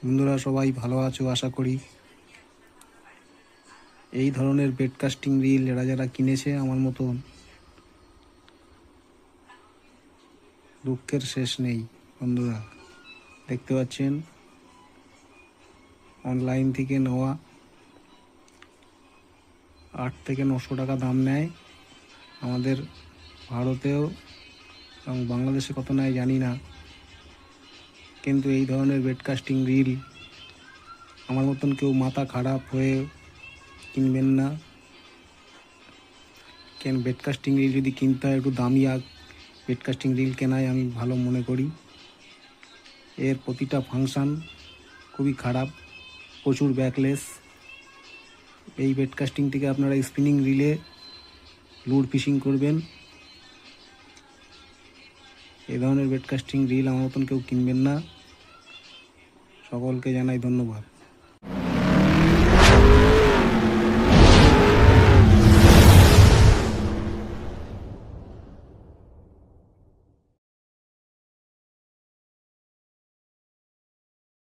বন্ধুরা সবাই ভালো আছো আশা করি। এই ধরনের বেডকাস্টিং রিল যারা কিনেছে আমার মতন, দুঃখের শেষ নেই। বন্ধুরা দেখতে পাচ্ছেন অনলাইন থেকে নেওয়া 8 থেকে 900 টাকা দাম নেয়। আমাদের ভারতেও এবং বাংলাদেশে কত নেয় জানি না, কিন্তু এই ধরনের বেডকাস্টিং রিল আমার মতন কেউ মাথা খারাপ হয়ে কিনবেন না। কেন বেডকাস্টিং রিল যদি কিনতে হয় একটু দামি বেডকাস্টিং রিল কেনাই আমি ভালো মনে করি। এর প্রতিটা ফাংশান খুবই খারাপ, প্রচুর ব্যাকলেস। এই বেডকাস্টিং থেকে আপনারা স্পিনিং রিলে লুড ফিশিং করবেন। এই ধরনের বেডকাস্টিং রিল আমার মতন কেউ কিনবেন না। সকলকে জানাই ধন্যবাদ।